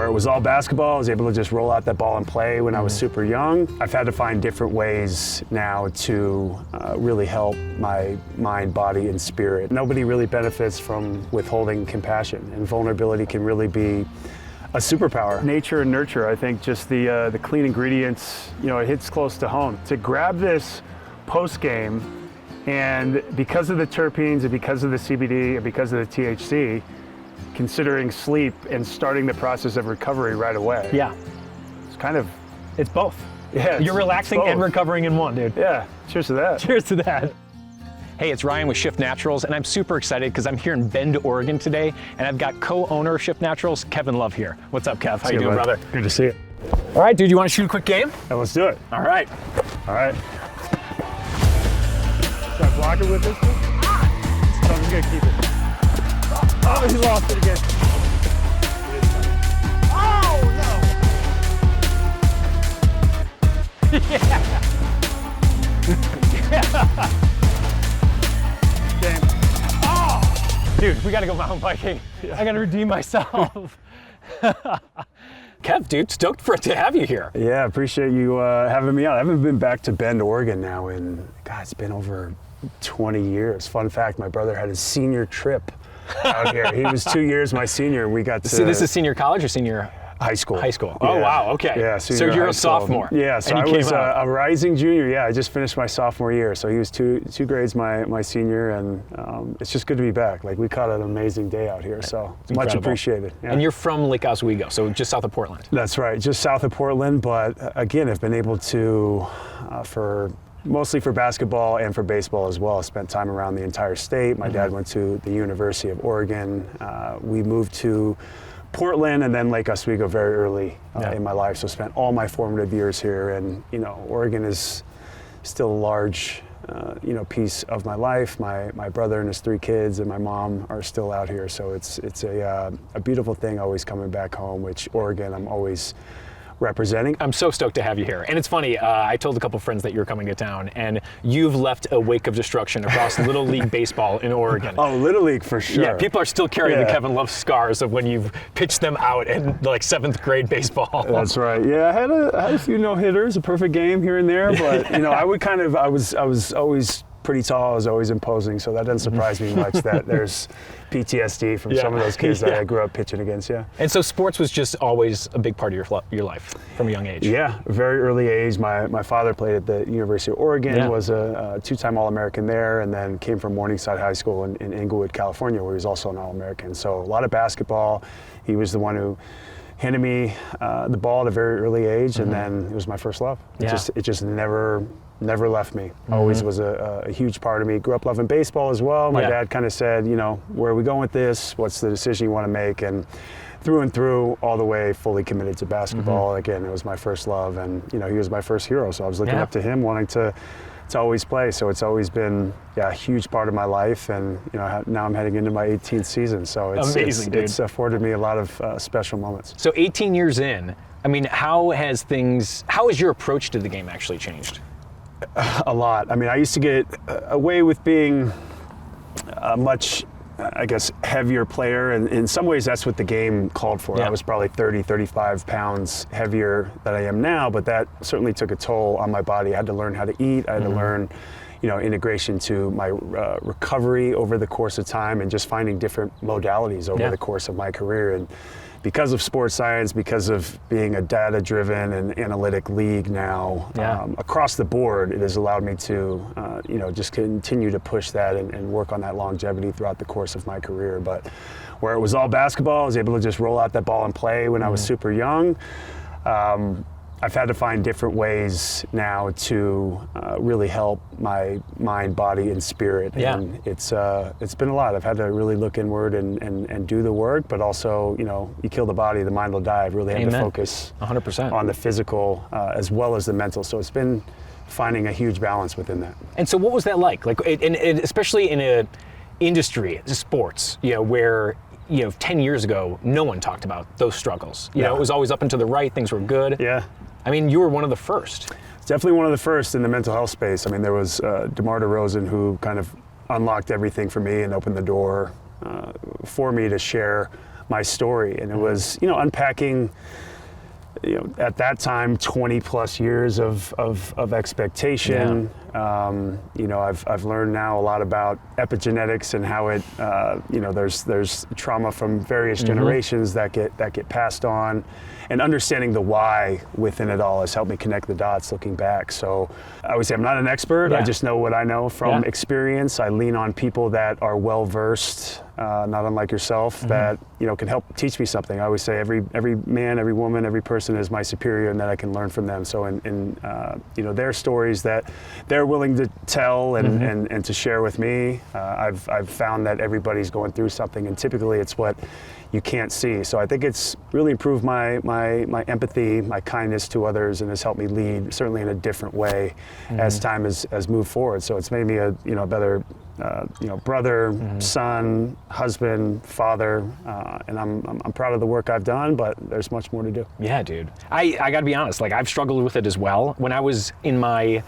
where it was all basketball, I was able to just roll out that ball and play when I was super young. I've had to find different ways now to really help my mind, body, and spirit. Nobody really benefits from withholding compassion, and vulnerability can really be a superpower. Nature and nurture, I think just the clean ingredients, it hits close to home. To grab this post-game, and because of the terpenes and because of the CBD and because of the THC, considering sleep and starting the process of recovery right away. Yeah. It's both. Yeah. You're relaxing and recovering in one, dude. Yeah. Cheers to that. Cheers to that. Hey, it's Ryan with Shift Naturals, and I'm super excited because I'm here in Bend, Oregon today, and I've got co-owner of Shift Naturals, Kevin Love here. What's up, Kev? How you doing, brother? Good to see you. All right, dude, you want to shoot a quick game? Yeah, let's do it. All right. All right. Should I block it with this one? No, I'm gonna keep it. Oh, he lost it again. Yeah. Game. Oh! Dude, we gotta go mountain biking. I gotta redeem myself. Kev, dude, stoked to have you here. Yeah, appreciate you having me out. I haven't been back to Bend, Oregon now in, God, it's been over 20 years. Fun fact, my brother had his senior trip out here. He was 2 years my senior. We got to... So this is senior college or senior? High school. High school. Yeah. Oh, wow, okay. Yeah, so you're a sophomore. Yeah, so I was a rising junior. Yeah, I just finished my sophomore year. So he was two grades my senior, and it's just good to be back. Like, we caught an amazing day out here, so it's much appreciated. Yeah. And you're from Lake Oswego, so just south of Portland. That's right, just south of Portland, but again, I've been able to, mostly for basketball and for baseball as well. I spent time around the entire state. My dad went to the University of Oregon. We moved to Portland and then Lake Oswego very early in my life, so spent all my formative years here. And Oregon is still a large piece of my life. My brother and his 3 kids and my mom are still out here, so it's a beautiful thing always coming back home, which Oregon I'm always representing. I'm so stoked to have you here. And it's funny, I told a couple friends that you were coming to town, and you've left a wake of destruction across Little League baseball in Oregon. Oh, Little League for sure. Yeah, people are still carrying the Kevin Love scars of when you've pitched them out in like 7th grade baseball. That's right. Yeah, I had a few no-hitters, a perfect game here and there, but I was always pretty tall. I was always imposing, so that doesn't surprise me much that there's PTSD from some of those kids that I grew up pitching against. Yeah. And so sports was just always a big part of your life from a young age. Yeah, very early age. My father played at the University of Oregon, was a 2-time All-American there, and then came from Morningside High School in Inglewood, California, where he was also an All-American. So a lot of basketball. He was the one who handed me the ball at a very early age, and then it was my first love. It just never left me. Always was a huge part of me. Grew up loving baseball as well. My dad kind of said, where are we going with this? What's the decision you want to make? And through, all the way, fully committed to basketball. Again, it was my first love, and he was my first hero. So I was looking up to him, wanting to always play. So it's always been a huge part of my life, and now I'm heading into my 18th season. So it's afforded me a lot of special moments. So 18 years in, I mean, how has your approach to the game actually changed? A lot. I mean, I used to get away with being a much, I guess, heavier player, and in some ways that's what the game called for. I was probably 30, 35 pounds heavier than I am now, but that certainly took a toll on my body. I had to learn how to eat. I had to learn, integration to my recovery over the course of time, and just finding different modalities over the course of my career. And because of sports science, because of being a data-driven and analytic league now, across the board, it has allowed me to, just continue to push that and work on that longevity throughout the course of my career. But where it was all basketball, I was able to just roll out that ball and play when I was super young. I've had to find different ways now to really help my mind, body, and spirit. And it's been a lot. I've had to really look inward and do the work, but also, you kill the body, the mind will die. I've really had to focus 100% on the physical as well as the mental. So it's been finding a huge balance within that. And so what was that like? Like, especially in a industry, sports, where 10 years ago, no one talked about those struggles. It was always up and to the right, things were good. Yeah. I mean, you were one of the first. Definitely one of the first in the mental health space. I mean, there was DeMar DeRozan who kind of unlocked everything for me and opened the door for me to share my story. And it was, unpacking, at that time, 20 plus years of expectation. I've learned now a lot about epigenetics and how it, there's trauma from various generations that get passed on, and understanding the why within it all has helped me connect the dots looking back. So I would say I'm not an expert. I just know what I know from experience. I lean on people that are well versed, not unlike yourself, that can help teach me something. I always say every man, every woman, every person is my superior, and that I can learn from them. So in their stories that they're willing to tell and to share with me, I've found that everybody's going through something, and typically it's what you can't see. So I think it's really improved my empathy, my kindness to others, and has helped me lead certainly in a different way as time has moved forward. So it's made me a better brother, son, husband, father, and I'm proud of the work I've done, but there's much more to do. Yeah, dude. I got to be honest, I've struggled with it as well. When I was in my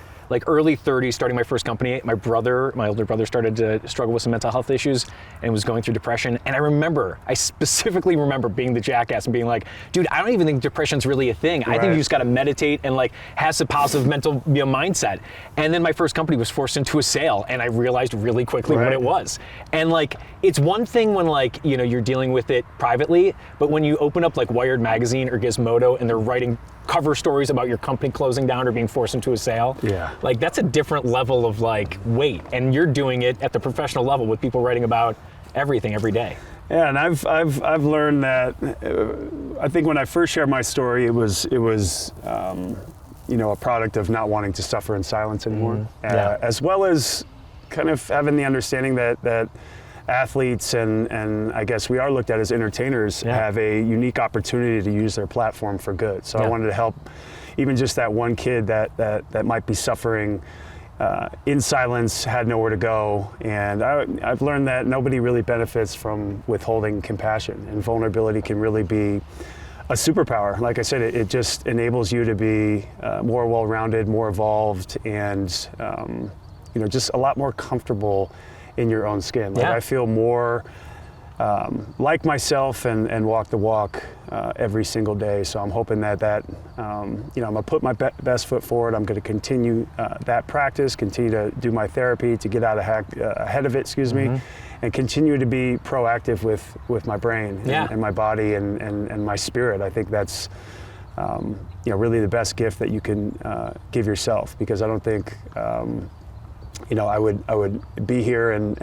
early 30s, starting my first company, my older brother started to struggle with some mental health issues and was going through depression. And I specifically remember being the jackass and being like, dude, I don't even think depression's really a thing. I think you just got to meditate and have some positive mental mindset. And then my first company was forced into a sale, and I realized really quickly what it was. And it's one thing when you're dealing with it privately, but when you open up Wired magazine or Gizmodo and they're writing cover stories about your company closing down or being forced into a sale. Yeah. That's a different level of weight, and you're doing it at the professional level with people writing about everything every day. Yeah, and I've learned that. I think when I first shared my story, it was a product of not wanting to suffer in silence anymore, as well as kind of having the understanding that athletes and I guess we are looked at as entertainers have a unique opportunity to use their platform for good. So I wanted to help even just that one kid that might be suffering in silence, had nowhere to go. And I've learned that nobody really benefits from withholding compassion, and vulnerability can really be a superpower. Like I said, it just enables you to be more well-rounded, more evolved, and just a lot more comfortable in your own skin. I feel more like myself and walk the walk every single day. So I'm hoping that I'm gonna put my best foot forward. I'm gonna continue that practice, continue to do my therapy to get out ahead of it, and continue to be proactive with my brain and my body and my spirit. I think that's really the best gift that you can give yourself, because I don't think I would be here and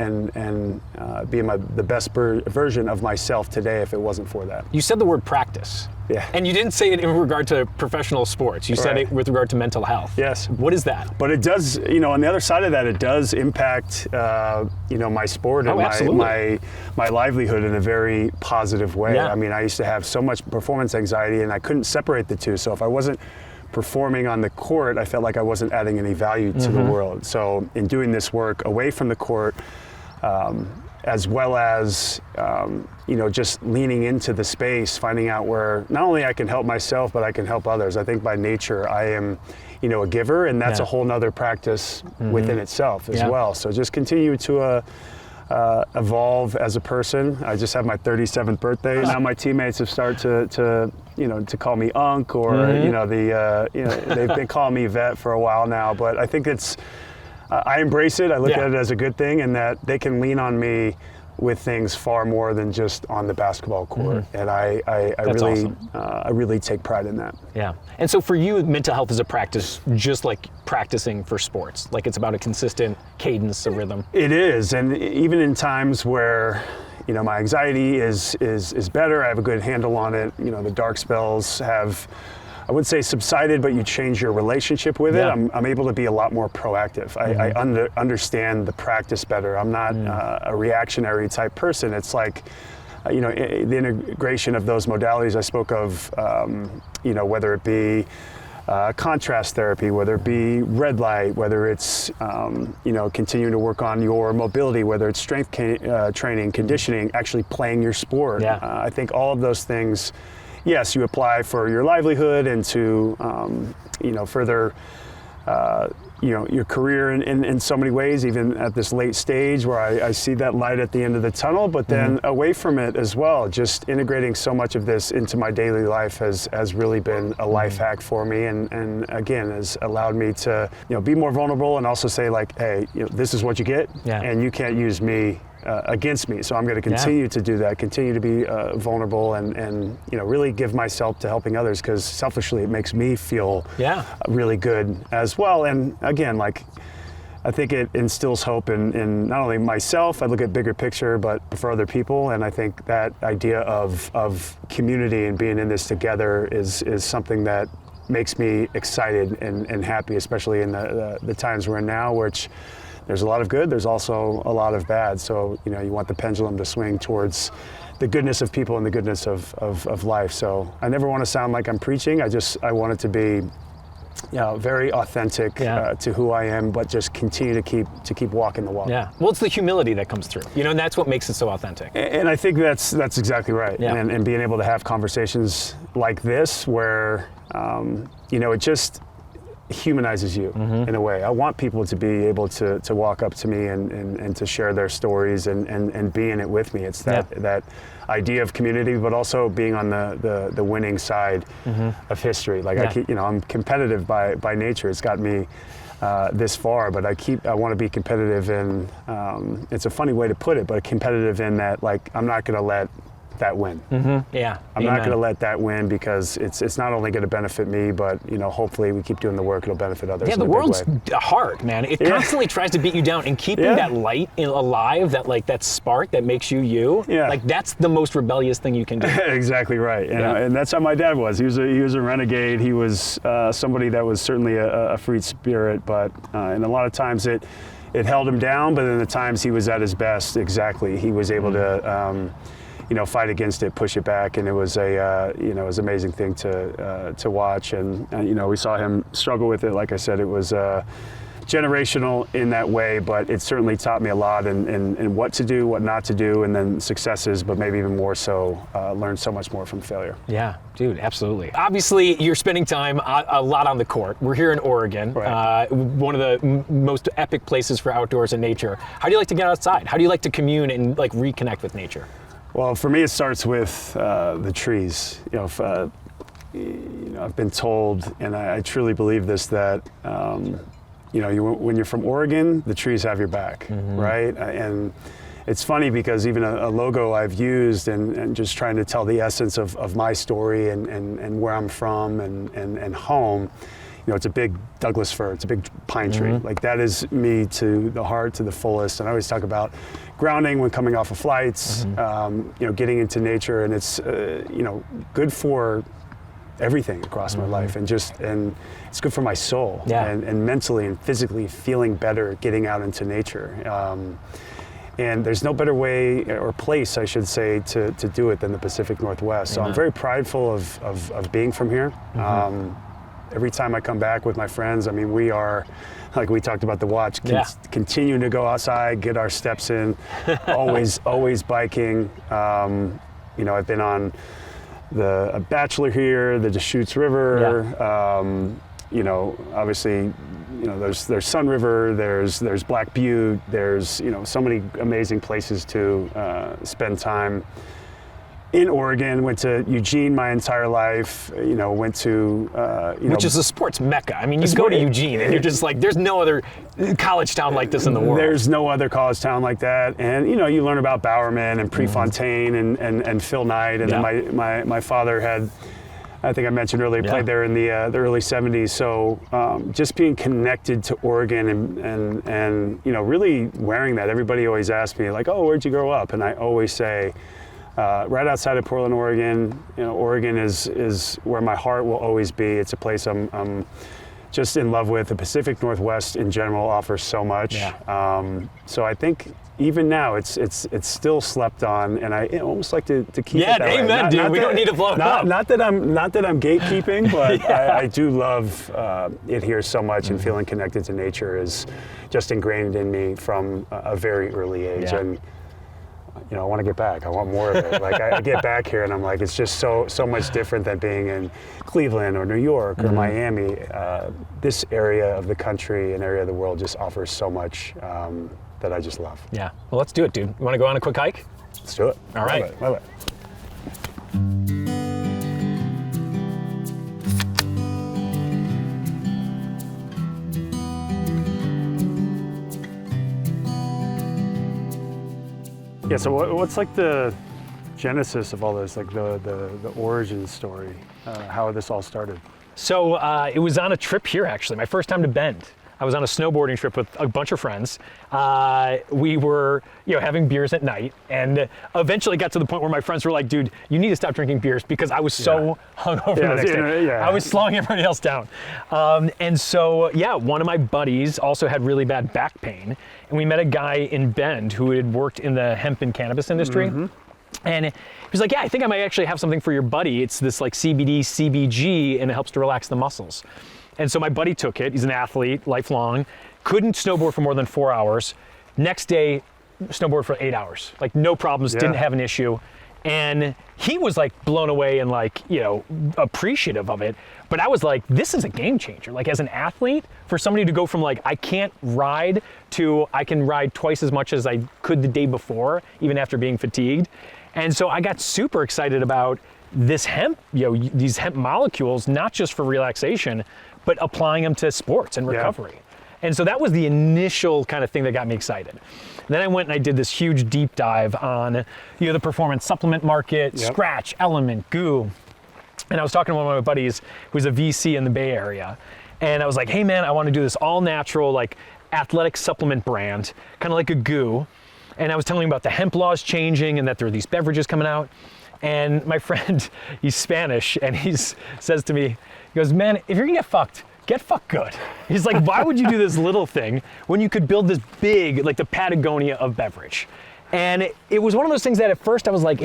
be the best version of myself today if it wasn't for that. You said the word practice. Yeah. And you didn't say it in regard to professional sports. You said it with regard to mental health. Yes. What is that? But it does, on the other side of that, it does impact, my sport and my livelihood in a very positive way. Yeah. I mean, I used to have so much performance anxiety, and I couldn't separate the two. So if I wasn't performing on the court, I felt like I wasn't adding any value to the world. So in doing this work away from the court, as well as just leaning into the space, finding out where not only I can help myself, but I can help others. I think by nature I am a giver, and that's a whole nother practice within itself as well. So just continue to evolve as a person. I just had my 37th birthday. Now my teammates have started to call me Unc, or they've been calling me Vet for a while now. But I think I embrace it. I look at it as a good thing, and that they can lean on me with things far more than just on the basketball court. And I really take pride in that. Yeah. And so for you, mental health is a practice just like practicing for sports. It's about a consistent cadence, a rhythm. It is. And even in times where my anxiety is better, I have a good handle on it. The dark spells have, I wouldn't say subsided, but you change your relationship with it. I'm able to be a lot more proactive. I understand the practice better. I'm not a reactionary type person. It's the integration of those modalities I spoke of, whether it be contrast therapy, whether it be red light, whether it's continuing to work on your mobility, whether it's strength training, conditioning, actually playing your sport. I think all of those things, yes, you apply for your livelihood and to further your career in so many ways, even at this late stage where I see that light at the end of the tunnel, but then away from it as well. Just integrating so much of this into my daily life has really been a life hack for me, and again has allowed me to be more vulnerable and also say like, hey, this is what you get, and you can't use me against me. So I'm going to continue to do that, continue to be vulnerable, and really give myself to helping others, because selfishly it makes me feel really good as well. And again, like, I think it instills hope in not only myself, I look at bigger picture, but for other people. And I think that idea of community and being in this together is something that makes me excited and happy, especially in the times we're in now, which there's a lot of good, there's also a lot of bad. So, you want the pendulum to swing towards the goodness of people and the goodness of life. So I never want to sound like I'm preaching. I want it to be very authentic to who I am, but just continue to keep walking the walk. Yeah. Well, it's the humility that comes through, and that's what makes it so authentic. And I think that's exactly right. Yeah. And being able to have conversations like this where, it just humanizes you in a way. I want people to be able to walk up to me and to share their stories and be in it with me. It's that idea of community, but also being on the winning side of history. Like I'm competitive by nature. It's got me this far, but I want to be competitive in, it's a funny way to put it, but competitive in that, like, I'm not going to let that win. Yeah. I'm not going to let that win, because it's not only going to benefit me, but hopefully we keep doing the work, it'll benefit others. Yeah, the world's hard, man. It constantly tries to beat you down, and keeping that light alive, that spark that makes you. Like, that's the most rebellious thing you can do. Exactly right. And that's how my dad was. He was a renegade. He was somebody that was certainly a free spirit, but and a lot of times it held him down, but in the times he was at his best, he was able to fight against it, push it back, and it was it was an amazing thing to watch. And we saw him struggle with it. Like I said, it was generational in that way, but it certainly taught me a lot in what to do, what not to do, and then successes, but maybe even more so, learned so much more from failure. Yeah, dude, absolutely. Obviously, you're spending time a lot on the court. We're here in Oregon, one of the most epic places for outdoors and nature. How do you like to get outside? How do you like to commune and reconnect with nature? Well, for me, it starts with the trees. I've been told, and I truly believe this, that when you're from Oregon, the trees have your back, right? And it's funny because even a logo I've used and just trying to tell the essence of my story and where I'm from and home. It's a big Douglas fir, it's a big pine tree. Like, that is me to the heart, to the fullest. And I always talk about grounding when coming off of flights, getting into nature, and it's, good for everything across my life, and it's good for my soul, and mentally and physically feeling better, getting out into nature. And there's no better way or place, I should say, to do it than the Pacific Northwest. So I'm very prideful of being from here. Every time I come back with my friends, I mean, we are, like we talked about the watch, continuing to go outside, get our steps in, always biking. I've been on the Bachelor here, the Deschutes River. Obviously, there's Sun River, there's Black Butte, there's so many amazing places to spend time. In Oregon, went to Eugene my entire life, went to... Which is a sports mecca. I mean, you go to Eugene and you're just like, there's no other college town like this in the world. There's no other college town like that. And, you learn about Bowerman and Prefontaine and Phil Knight. And then my father had, I think I mentioned earlier, played there in the early 70s. So just being connected to Oregon and really wearing that. Everybody always asks me, like, oh, where'd you grow up? And I always say... right outside of Portland, Oregon. Oregon is where my heart will always be. It's a place I'm just in love with. The Pacific Northwest in general offers so much. So I think even now it's still slept on, and I almost like to keep it that way. Amen, dude. We don't need to blow it up. Not that I'm gatekeeping, but I do love it here so much, and feeling connected to nature is just ingrained in me from a very early age. And I want to get back. I want more of it. Like I get back here and I'm like, it's just so much different than being in Cleveland or New York or Miami. This area of the country and area of the world just offers so much that I just love. Yeah. Well, let's do it, dude. You want to go on a quick hike? Let's do it. All right. Love it. Yeah, so what's like the genesis of all this, like the origin story, how this all started? So it was on a trip here, actually, my first time to Bend. I was on a snowboarding trip with a bunch of friends. We were, having beers at night, and eventually got to the point where my friends were like, "Dude, you need to stop drinking beers," because I was so hungover the next day. I was slowing everybody else down. And so, one of my buddies also had really bad back pain, and we met a guy in Bend who had worked in the hemp and cannabis industry. And he was like, "Yeah, I think I might actually have something for your buddy. It's this like CBD, CBG, and it helps to relax the muscles." And so my buddy took it. He's an athlete, lifelong, couldn't snowboard for more than 4 hours. Next day, snowboard for 8 hours. Like no problems, didn't have an issue. And he was like blown away and like, appreciative of it. But I was like, this is a game changer. Like as an athlete, for somebody to go from like, I can't ride to I can ride twice as much as I could the day before, even after being fatigued. And so I got super excited about this hemp, these hemp molecules, not just for relaxation, but applying them to sports and recovery. And so that was the initial kind of thing that got me excited. And then I went and I did this huge deep dive on, the performance supplement market, Scratch, Element, Goo. And I was talking to one of my buddies who's a VC in the Bay Area. And I was like, hey man, I want to do this all natural, like athletic supplement brand, kind of like a Goo. And I was telling him about the hemp laws changing and that there are these beverages coming out. And my friend, he's Spanish, and he says to me, he goes, man, if you're gonna get fucked good. He's like, why would you do this little thing when you could build this big, like the Patagonia of beverage? And it was one of those things that at first I was like,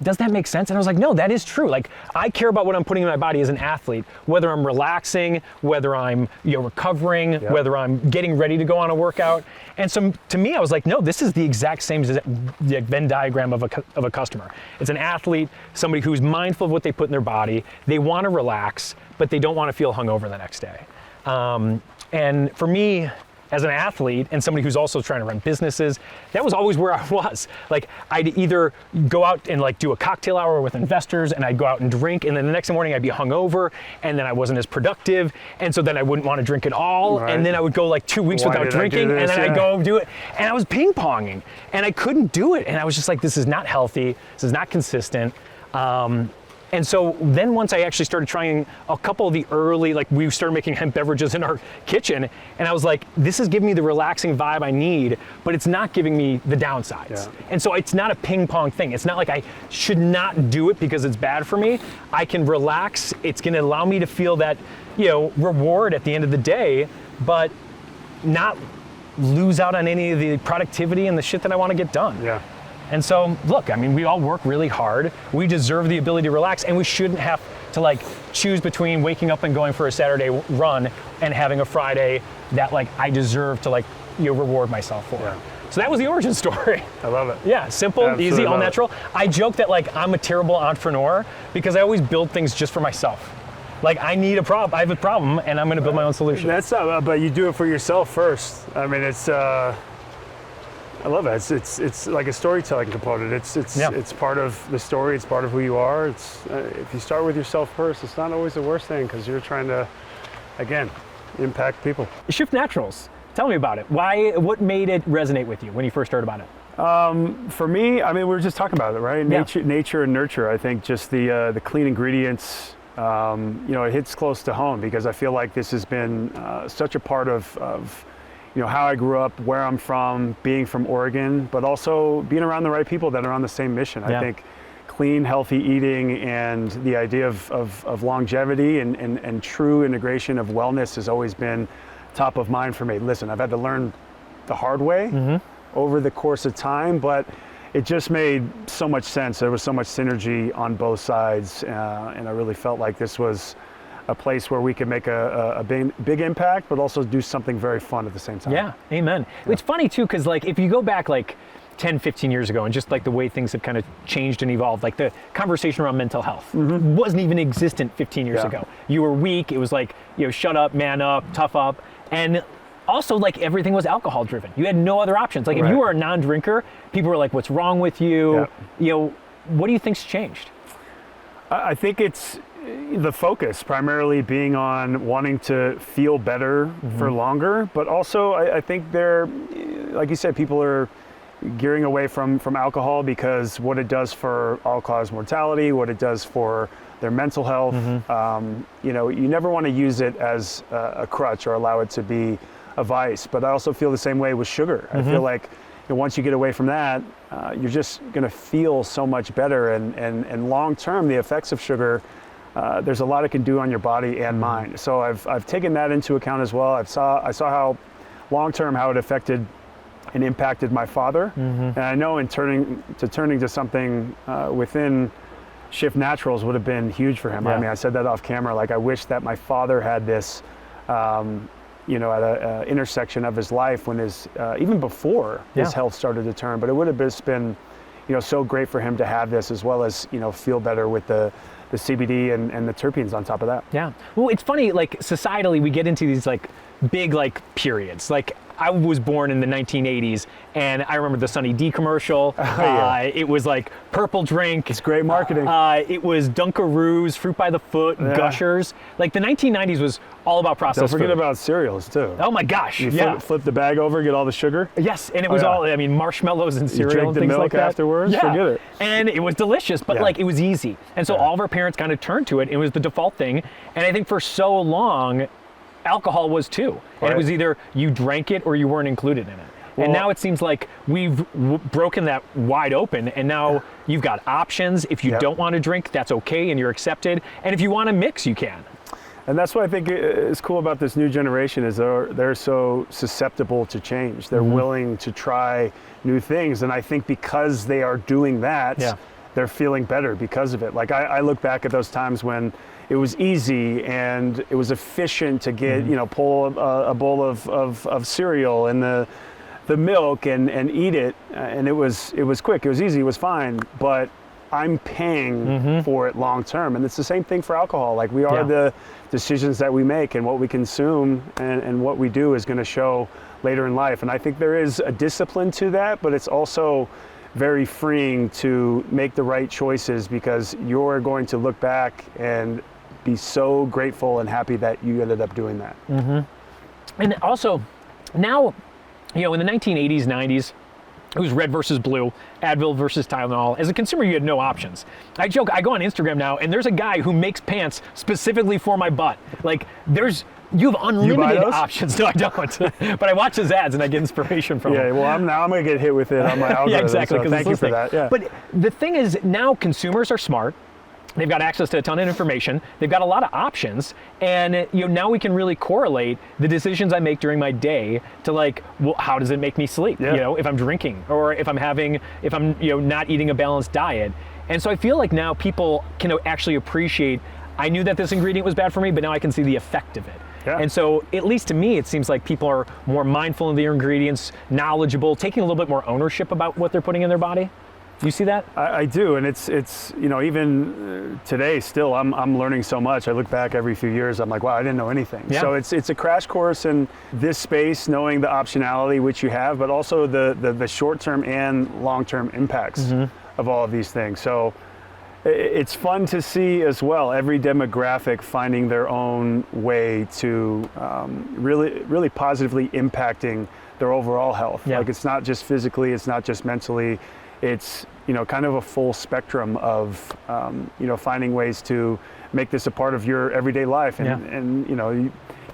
does that make sense? And I was like, no, that is true. Like I care about what I'm putting in my body as an athlete, whether I'm relaxing, whether I'm recovering, whether I'm getting ready to go on a workout. And so to me, I was like, no, this is the exact same Venn diagram of a customer. It's an athlete, somebody who's mindful of what they put in their body. They want to relax, but they don't want to feel hungover the next day. And for me, as an athlete and somebody who's also trying to run businesses, that was always where I was. Like I'd either go out and like do a cocktail hour with investors and I'd go out and drink, and then the next morning I'd be hungover and then I wasn't as productive, and so then I wouldn't want to drink at all, and then I would go like 2 weeks without drinking, and then I'd go do it, and I was ping-ponging and I couldn't do it, and I was just like, this is not healthy, this is not consistent. And so then once I actually started trying a couple of the early, like we started making hemp beverages in our kitchen, and I was like, this is giving me the relaxing vibe I need, but it's not giving me the downsides. And so it's not a ping pong thing. It's not like I should not do it because it's bad for me. I can relax. It's gonna allow me to feel that, reward at the end of the day, but not lose out on any of the productivity and the shit that I wanna get done. And so, look, I mean, we all work really hard. We deserve the ability to relax, and we shouldn't have to like choose between waking up and going for a Saturday run and having a Friday that like I deserve to like reward myself for. So that was the origin story. I love it. Yeah, simple, easy, all natural. I joke that like I'm a terrible entrepreneur because I always build things just for myself. Like I need a problem, I have a problem, and I'm gonna build my own solution. That's not, but you do it for yourself first. I mean, I love it. It's like a storytelling component. It's part of the story. It's part of who you are. It's if you start with yourself first, it's not always the worst thing because you're trying to, again, impact people. Shift Naturals. Tell me about it. What made it resonate with you when you first heard about it? For me, I mean, we were just talking about it, right? Nature and nurture. I think just the clean ingredients. It hits close to home because I feel like this has been such a part of how I grew up, where I'm from, being from Oregon, but also being around the right people that are on the same mission. I think clean, healthy eating and the idea of longevity and true integration of wellness has always been top of mind for me. Listen, I've had to learn the hard way over the course of time, but it just made so much sense. There was so much synergy on both sides, and I really felt like this was a place where we could make a big impact, but also do something very fun at the same time. Yeah, amen. It's funny too, because like if you go back like 10, 15 years ago, and just like the way things have kind of changed and evolved, like the conversation around mental health wasn't even existent 15 years ago. You were weak. It was like, shut up, man up, tough up. And also, like, everything was alcohol driven. You had no other options. Like, if you were a non-drinker, people were like, what's wrong with you? What do you think's changed? I think it's the focus primarily being on wanting to feel better for longer, but also I think like you said, people are gearing away from alcohol because what it does for all-cause mortality, what it does for their mental health. You never want to use it as a crutch or allow it to be a vice. But I also feel the same way with sugar. I feel like once you get away from that, you're just going to feel so much better. And long term, the effects of sugar, there's a lot it can do on your body and mind. So I've taken that into account as well. I saw how long term how it affected and impacted my father. And I know in turning to something within Shift Naturals would have been huge for him. I mean, I said that off camera. Like, I wish that my father had this, at an intersection of his life when even before his health started to turn. But it would have just been, so great for him to have this, as well as, feel better with the CBD and the terpenes on top of that. Yeah. Well, it's funny, like, societally, we get into these like big like periods. Like, I was born in the 1980s, and I remember the Sunny D commercial. It was like purple drink. It's great marketing. It was Dunkaroos, Fruit by the Foot, Gushers. Like, the 1990s was all about processed Don't forget food. about cereals too. Oh my gosh! You flip the bag over, get all the sugar. Yes, and it was all, I mean, marshmallows and cereal you drink and the things milk like that. afterwards. Forget it. And it was delicious, but like, it was easy. And so all of our parents kind of turned to it. It was the default thing. And I think for so long, alcohol was too. And it was either you drank it or you weren't included in it. And now it seems like we've broken that wide open, and now you've got options. If you don't want to drink, that's okay, and you're accepted. And if you want to mix, you can. And that's what I think is cool about this new generation is they're so susceptible to change. They're willing to try new things. And I think because they are doing that, they're feeling better because of it. Like, I look back at those times when it was easy and it was efficient to get, pull a bowl of cereal and the milk and eat it. And it was quick, it was easy, it was fine. But I'm paying for it long term. And it's the same thing for alcohol. Like, we are the decisions that we make, and what we consume and what we do is going to show later in life. And I think there is a discipline to that, but it's also very freeing to make the right choices, because you're going to look back and be so grateful and happy that you ended up doing that. And also, now, in the 1980s, 90s, it was red versus blue, Advil versus Tylenol. As a consumer, you had no options. I joke, I go on Instagram now, and there's a guy who makes pants specifically for my butt. Like, you have unlimited options. No, I don't. But I watch his ads and I get inspiration from them. Well, I'm going to get hit with it on my algorithm. Exactly. So thank you for that. But the thing is, now consumers are smart. They've got access to a ton of information. They've got a lot of options, and now we can really correlate the decisions I make during my day to, like, well, how does it make me sleep? If I'm drinking, or if I'm not eating a balanced diet. And so I feel like now people can actually appreciate, I knew that this ingredient was bad for me, but now I can see the effect of it. And so, at least to me, it seems like people are more mindful of their ingredients, knowledgeable, taking a little bit more ownership about what they're putting in their body. Do you see that? I do, and it's even today still I'm learning so much. I look back every few years, I'm like, wow, I didn't know anything. So it's a crash course in this space, knowing the optionality which you have, but also the short-term and long-term impacts of all of these things. So it's fun to see as well, every demographic finding their own way to really positively impacting their overall health. Like, it's not just physically, it's not just mentally. It's kind of a full spectrum of finding ways to make this a part of your everyday life, and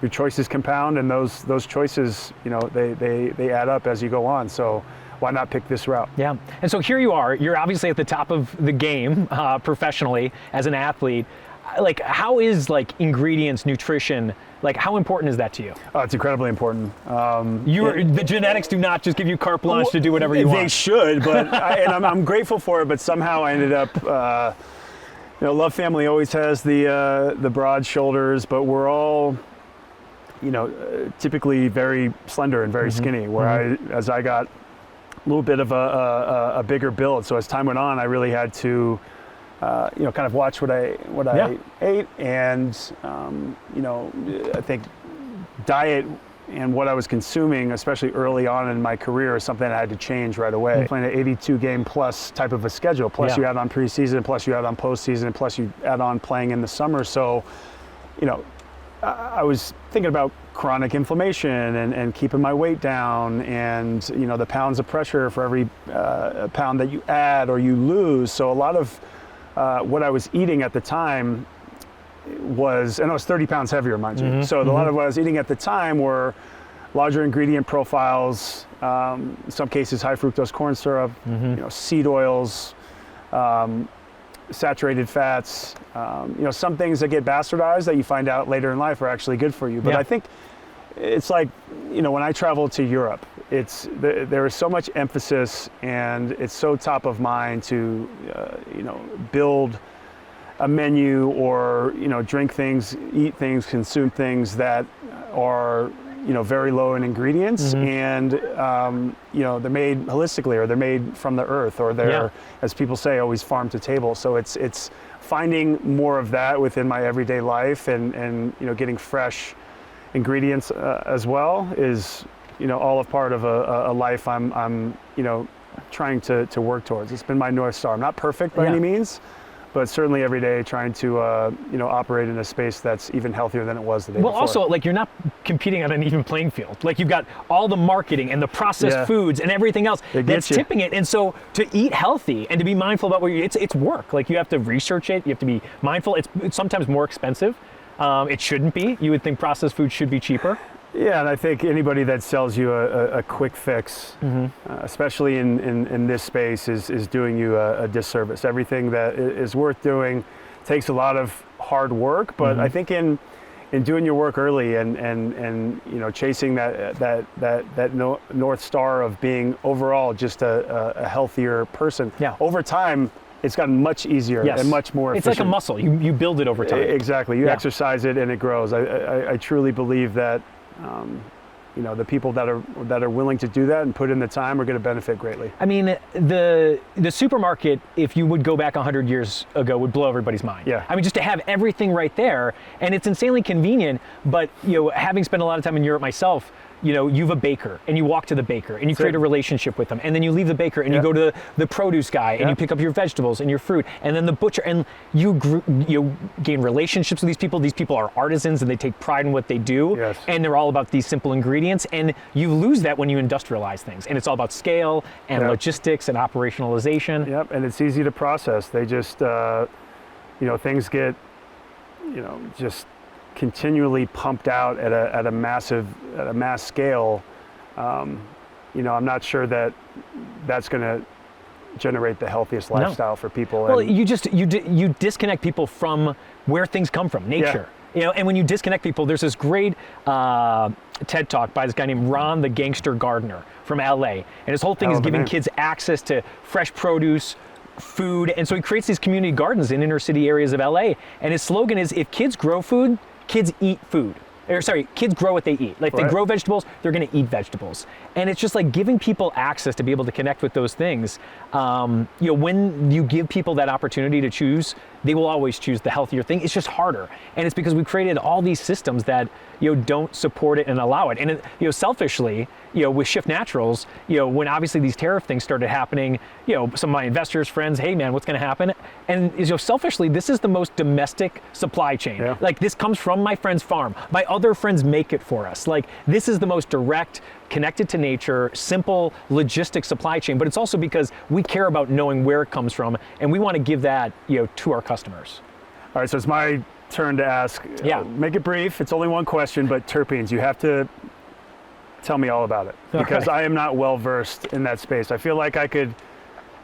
your choices compound, and those choices they add up as you go on. So why not pick this route? Yeah. And so here you are. You're obviously at the top of the game professionally as an athlete. Like, how is ingredients, nutrition? Like, how important is that to you? Oh, it's incredibly important. The genetics do not just give you carte blanche to do whatever you want. They should, but I'm grateful for it. But somehow I ended up, Love Family always has the broad shoulders, but we're all, typically very slender and very skinny. Where as I got little bit of a bigger build. So as time went on, I really had to, kind of watch what I ate, and I think diet and what I was consuming, especially early on in my career, is something I had to change right away. I'm playing an 82 game plus type of a schedule, plus you add on preseason, plus you add on postseason, plus you add on playing in the summer. So, I was thinking about chronic inflammation and keeping my weight down, and the pounds of pressure for every pound that you add or you lose. So a lot of what I was eating at the time was, and I was 30 pounds heavier, mind you. So a lot of what I was eating at the time were larger ingredient profiles, in some cases high fructose corn syrup, seed oils, saturated fats, some things that get bastardized that you find out later in life are actually good for you. But I think it's like, when I travel to Europe, there is so much emphasis, and it's so top of mind to, build a menu, or drink things, eat things, consume things that are very low in ingredients, and they're made holistically, or they're made from the earth, or they're, as people say, always farm to table. So it's finding more of that within my everyday life, and getting fresh ingredients as well is all a part of a life I'm trying to work towards. It's been my North Star. I'm not perfect by any means, but certainly every day trying to operate in a space that's even healthier than it was the day before. Well, also, like, you're not competing on an even playing field. Like, you've got all the marketing and the processed foods and everything else that's tipping it. And so to eat healthy and to be mindful about what it's work. Like, you have to research it. You have to be mindful. It's sometimes more expensive. It shouldn't be. You would think processed food should be cheaper. Yeah, and I think anybody that sells you a quick fix, especially in this space, is doing you a disservice. Everything that is worth doing takes a lot of hard work, but I think in doing your work early and chasing that North Star of being overall just a healthier person, over time, it's gotten much easier and much more efficient. It's like a muscle. You build it over time. Exactly. You exercise it and it grows. I truly believe that the people that are willing to do that and put in the time are going to benefit greatly. I mean, the supermarket, if you would go back 100 years ago, would blow everybody's mind. Yeah. I mean, just to have everything right there, and it's insanely convenient. But having spent a lot of time in Europe myself, you have a baker, and you walk to the baker, and you create a relationship with them, and then you leave the baker, and you go to the produce guy, and you pick up your vegetables and your fruit, and then the butcher, and you gain relationships with these people. These people are artisans, and they take pride in what they do, and they're all about these simple ingredients, and you lose that when you industrialize things, and it's all about scale and logistics and operationalization. Yep, and it's easy to process. They just, things get, just continually pumped out at a mass scale. I'm not sure that that's going to generate the healthiest lifestyle for people. Well, you disconnect people from where things come from, nature. And when you disconnect people, there's this great TED Talk by this guy named Ron the Gangster Gardener from LA, and his whole thing is giving kids access to fresh produce, food, and so he creates these community gardens in inner city areas of LA, and his slogan is, if kids grow food, kids eat food. Or sorry, kids grow what they eat. Like, if they grow vegetables, they're going to eat vegetables. And it's just like giving people access to be able to connect with those things. When you give people that opportunity to choose, they will always choose the healthier thing. It's just harder. And it's because we've created all these systems that don't support it and allow it. And selfishly, with Shift Naturals, when obviously these tariff things started happening, some of my investors, friends, hey man, what's going to happen? And selfishly, this is the most domestic supply chain. Like, this comes from my friend's farm. My other friends make it for us. Like, this is the most direct, connected to nature, simple logistic supply chain. But it's also because we care about knowing where it comes from, and we want to give that to our customers. All right, so it's my turn to ask. Make it brief. It's only one question, but terpenes, you have to tell me all about it, because I am not well versed in that space. I feel like I could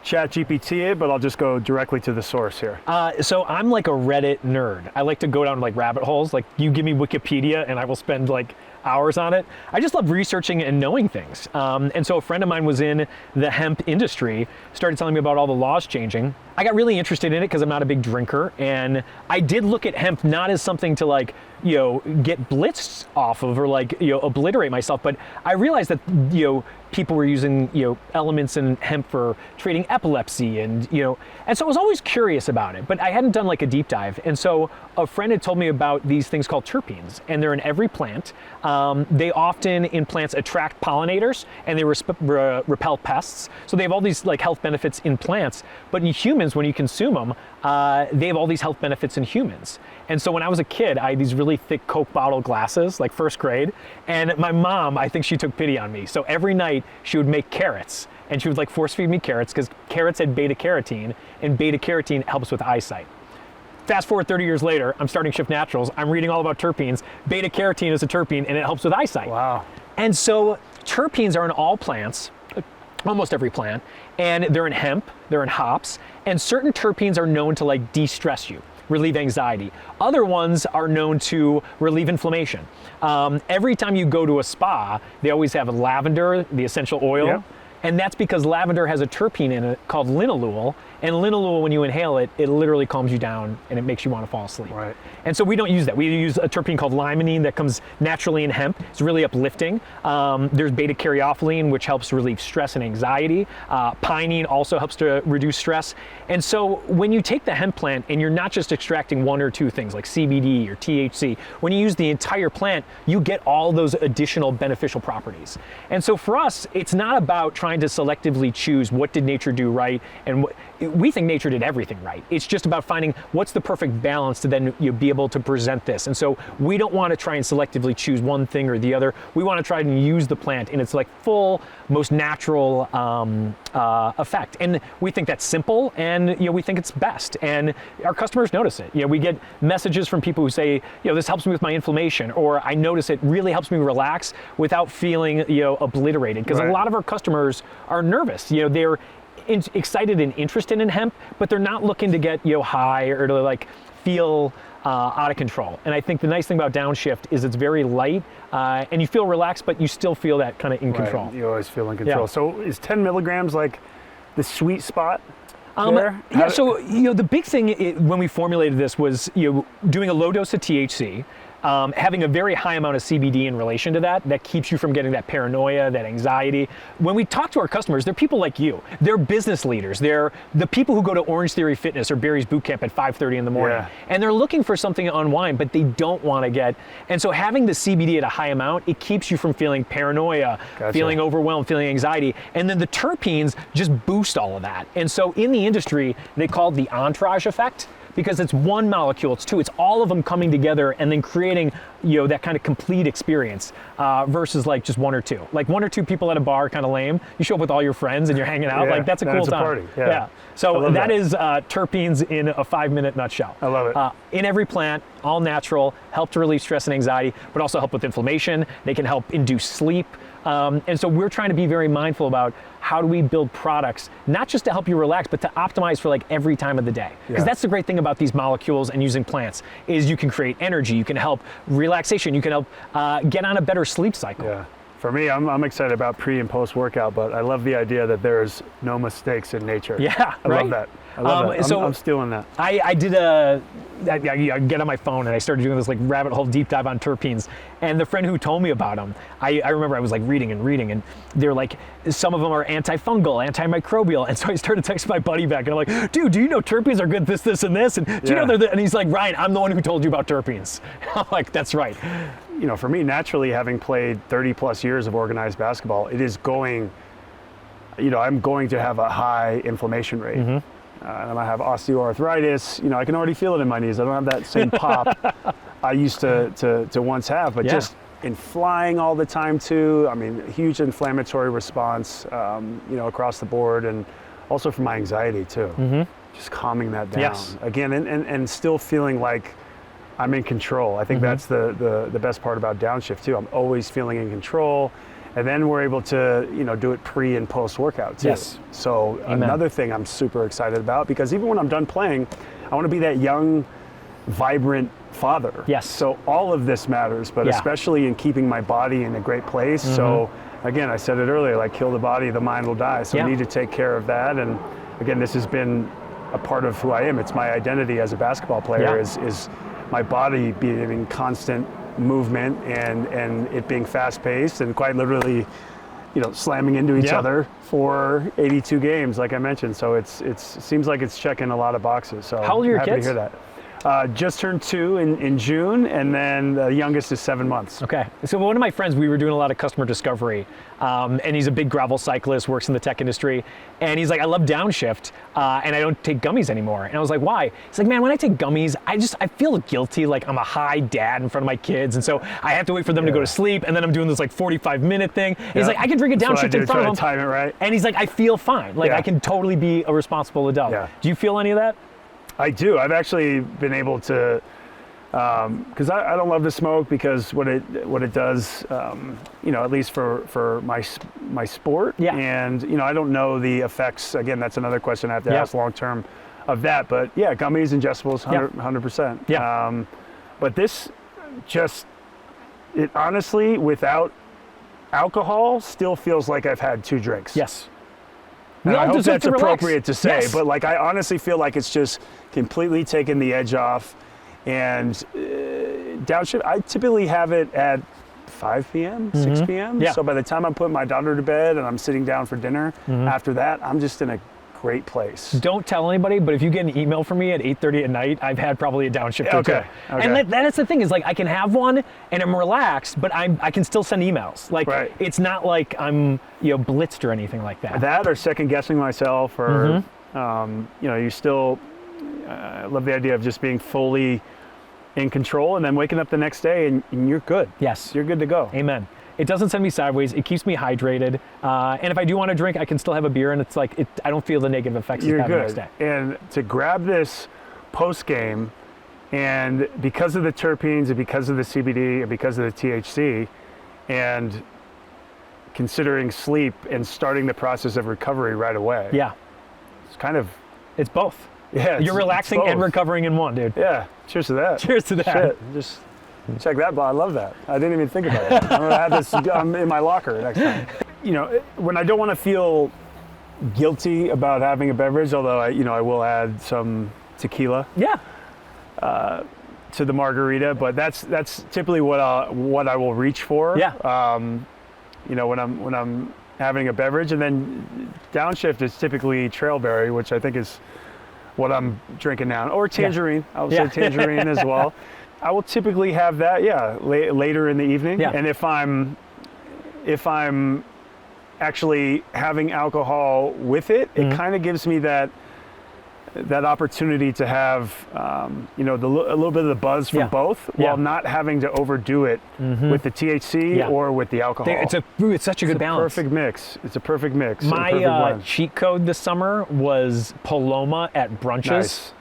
chat GPT it, but I'll just go directly to the source here. So I'm like a Reddit nerd. I like to go down like rabbit holes. Like, you give me Wikipedia and I will spend like hours on it. I just love researching and knowing things. And so a friend of mine was in the hemp industry, started telling me about all the laws changing. I got really interested in it because I'm not a big drinker, and I did look at hemp not as something to like, get blitzed off of or like, obliterate myself, but I realized that, people were using, elements in hemp for treating epilepsy and so I was always curious about it, but I hadn't done like a deep dive. And so a friend had told me about these things called terpenes, and they're in every plant. They often in plants attract pollinators and they repel pests. So they have all these like health benefits in plants, but in humans, when you consume them, they have all these health benefits in humans. And so when I was a kid, I had these really thick Coke bottle glasses, like first grade, and my mom, I think she took pity on me. So every night she would make carrots, and she would like force feed me carrots because carrots had beta carotene, and beta carotene helps with eyesight. Fast forward 30 years later, I'm starting Shift Naturals, I'm reading all about terpenes. Beta carotene is a terpene and it helps with eyesight. Wow. And so terpenes are in all plants, almost every plant, and they're in hemp, they're in hops, and certain terpenes are known to like de-stress you, relieve anxiety. Other ones are known to relieve inflammation. Every time you go to a spa, they always have lavender, the essential oil, Yep. and that's because lavender has a terpene in it called linalool, and linalool, when you inhale it, it literally calms you down and it makes you want to fall asleep. Right. And so we don't use that. We use a terpene called limonene that comes naturally in hemp. It's really uplifting. There's beta-caryophyllene, which helps relieve stress and anxiety. Pinene also helps to reduce stress. And so when you take the hemp plant and you're not just extracting one or two things like CBD or THC, when you use the entire plant, you get all those additional beneficial properties. And so for us, it's not about trying to selectively choose what did nature do right, and we think nature did everything right. It's just about finding what's the perfect balance to then be able to present this. And so we don't want to try and selectively choose one thing or the other. We want to try and use the plant in its like full, most natural effect. And we think that's simple, and we think it's best. And our customers notice it. We get messages from people who say, this helps me with my inflammation, or I notice it really helps me relax without feeling obliterated. Because Right. a lot of our customers are nervous. They're excited and interested in hemp, but they're not looking to get high or to like feel out of control. And I think the nice thing about downshift is it's very light, and you feel relaxed, but you still feel that kind of in control. You always feel in control. Yeah. So is 10 milligrams like the sweet spot there? Yeah, so the big thing when we formulated this was doing a low dose of THC, having a very high amount of CBD in relation to that keeps you from getting that paranoia, that anxiety. When we talk to our customers, they're people like you. They're business leaders. They're the people who go to Orange Theory Fitness or Barry's Boot Camp at 5:30 in the morning. Yeah. And they're looking for something to unwind, but they don't want to get, and so having the CBD at a high amount, it keeps you from feeling paranoia, Gotcha. feeling overwhelmed, feeling anxiety. And then the terpenes just boost all of that. And so in the industry, they call it the entourage effect, because it's one molecule, it's two, it's all of them coming together and then creating that kind of complete experience versus like just one or two. Like one or two people at a bar, kind of lame. You show up with all your friends and you're hanging out, Yeah, like that's a then cool it's a time. party, yeah. So that is terpenes in a 5-minute nutshell. I love it. In every plant, all natural, help to relieve stress and anxiety, but also help with inflammation. They can help induce sleep. And so we're trying to be very mindful about how do we build products, not just to help you relax, but to optimize for like every time of the day. Because Yeah. that's the great thing about these molecules and using plants is you can create energy, you can help relaxation, you can help get on a better sleep cycle. Yeah. For me, I'm excited about pre and post worget, but I love the idea that there's no mistakes in nature. Yeah, I right? love that. I love that. so- I'm stealing that. I get on my phone and I started doing this like rabbit hole deep dive on terpenes. And the friend who told me about them, I remember I was like reading, and they're like, some of them are antifungal, antimicrobial. And so I started texting my buddy back, and I'm like, dude, do you know terpenes are good this, and this? And do you know Yeah. and he's like, Ryan, I'm the one who told you about terpenes. I'm like, that's right. For me, naturally, having played 30 plus years of organized basketball, it is going, I'm going to have a high inflammation rate. Mm-hmm. And I have osteoarthritis. I can already feel it in my knees. I don't have that same pop I used to once have, but Yeah. just in flying all the time too. I mean, huge inflammatory response, across the board, and also for my anxiety too. Mm-hmm. Just calming that down. Yes. Again, and still feeling like I'm in control. I think that's the best part about downshift too. I'm always feeling in control. And then we're able to, do it pre and post workout too. Yes. So Amen. another thing I'm super excited about, because even when I'm done playing, I want to be that young, vibrant father. Yes. So all of this matters, but especially in keeping my body in a great place. So again, I said it earlier, like kill the body, the mind will die. So I need to take care of that. And again, this has been a part of who I am. It's my identity as a basketball player is my body being in constant movement and it being fast paced and quite literally, slamming into each other for 82 games, like I mentioned. So it seems like it's checking a lot of boxes. So how old are your happy kids? To hear that. Just turned 2 in June, and then the youngest is 7 months. Okay. So one of my friends, we were doing a lot of customer discovery, and he's a big gravel cyclist, works in the tech industry, and he's like, I love downshift, and I don't take gummies anymore. And I was like, why? He's like, man, when I take gummies, I feel guilty, like I'm a high dad in front of my kids, and so I have to wait for them to go to sleep, and then I'm doing this like 45-minute thing. And he's like, I can drink a downshift in front of them. Time it right. And he's like, I feel fine. Like I can totally be a responsible adult. Yeah. Do you feel any of that? I do. I've actually been able to, because I don't love to smoke because what it does, at least for my sport. Yeah. And I don't know the effects. Again, that's another question I have to ask long term of that. But yeah, gummies, ingestibles, 100%. Yeah. But this it honestly, without alcohol, still feels like I've had 2 drinks. Yes. I hope that's appropriate to say, but like I honestly feel like it's just completely taken the edge off. And downshift, I typically have it at 5 p.m., 6 p.m. Yeah. So by the time I'm putting my daughter to bed and I'm sitting down for dinner, after that, I'm just in a great place. Don't tell anybody, but if you get an email from me at 8:30 at night, I've had probably a downshift or two. And that's the thing is like I can have one and I'm relaxed, but I can still send emails. Like it's not like I'm blitzed or anything like that. That or second guessing myself or you still I love the idea of just being fully in control and then waking up the next day and you're good. Yes. You're good to go. Amen. It doesn't send me sideways. It keeps me hydrated. And if I do want to drink, I can still have a beer, and it's like I don't feel the negative effects of that the next day. And to grab this post game, and because of the terpenes, and because of the CBD, and because of the THC, and considering sleep and starting the process of recovery right away. Yeah, it's both. Yeah, you're relaxing and recovering in one, dude. Yeah. Cheers to that. Cheers to that. Shit. Just check that, I love that. I didn't even think about it. I'm gonna have this in my locker next time. When I don't want to feel guilty about having a beverage, although I will add some tequila. Yeah. To the margarita, but that's typically what I will reach for. Yeah. When I'm having a beverage, and then downshift is typically trailberry, which I think is what I'm drinking now, or tangerine. I would say tangerine as well. I will typically have that, later in the evening. Yeah. And if I'm actually having alcohol with it, it kind of gives me that opportunity to have, a little bit of the buzz from both, while not having to overdo it with the THC or with the alcohol. It's such a good balance. Perfect mix. It's a perfect mix. My cheat code this summer was Paloma at brunches. Nice.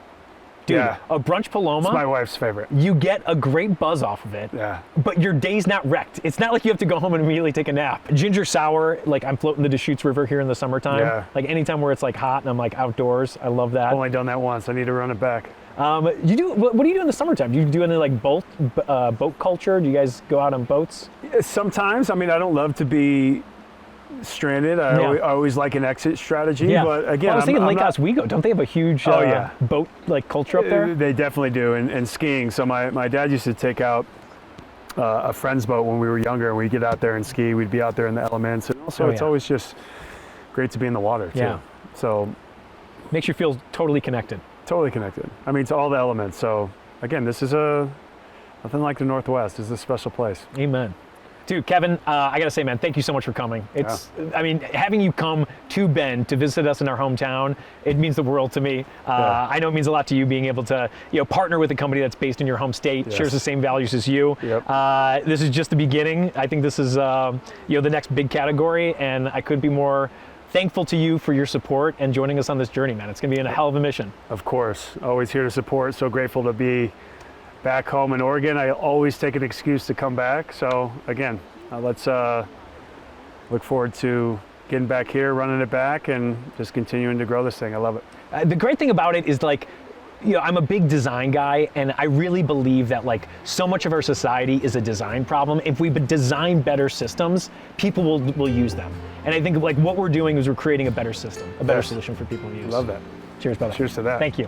Dude, a brunch Paloma. It's my wife's favorite. You get a great buzz off of it. Yeah. But your day's not wrecked. It's not like you have to go home and immediately take a nap. Ginger sour, like I'm floating the Deschutes River here in the summertime. Yeah. Like anytime where it's like hot and I'm like outdoors, I love that. Only done that once. I need to run it back. What do you do in the summertime? Do you do any like boat culture? Do you guys go out on boats? Sometimes. I mean, I don't love to be stranded. I always like an exit strategy, but again, I was thinking Lake Oswego. Don't they have a huge boat like culture up there? They definitely do, and skiing. So my dad used to take out a friend's boat when we were younger, and we'd get out there and ski. We'd be out there in the elements, and also it's always just great to be in the water too. Yeah. So makes you feel totally connected. Totally connected. I mean, to all the elements. So again, this is nothing like the Northwest. This is a special place. Amen. Dude, Kevin, I gotta say, man, thank you so much for coming. I mean, having you come to Bend to visit us in our hometown, it means the world to me. I know it means a lot to you being able to, partner with a company that's based in your home state, shares the same values as you. Yep. This is just the beginning. I think this is, the next big category, and I couldn't be more thankful to you for your support and joining us on this journey, man. It's gonna be a hell of a mission. Of course, always here to support. So grateful to be back home in Oregon. I always take an excuse to come back. So again, let's look forward to getting back here, running it back, and just continuing to grow this thing. I love it. The great thing about it is like, you know, I'm a big design guy, and I really believe that like so much of our society is a design problem. If we design better systems, people will use them. And I think like what we're doing is we're creating a better system, a better solution for people to use. Love that. Cheers, brother. Cheers to that. Thank you.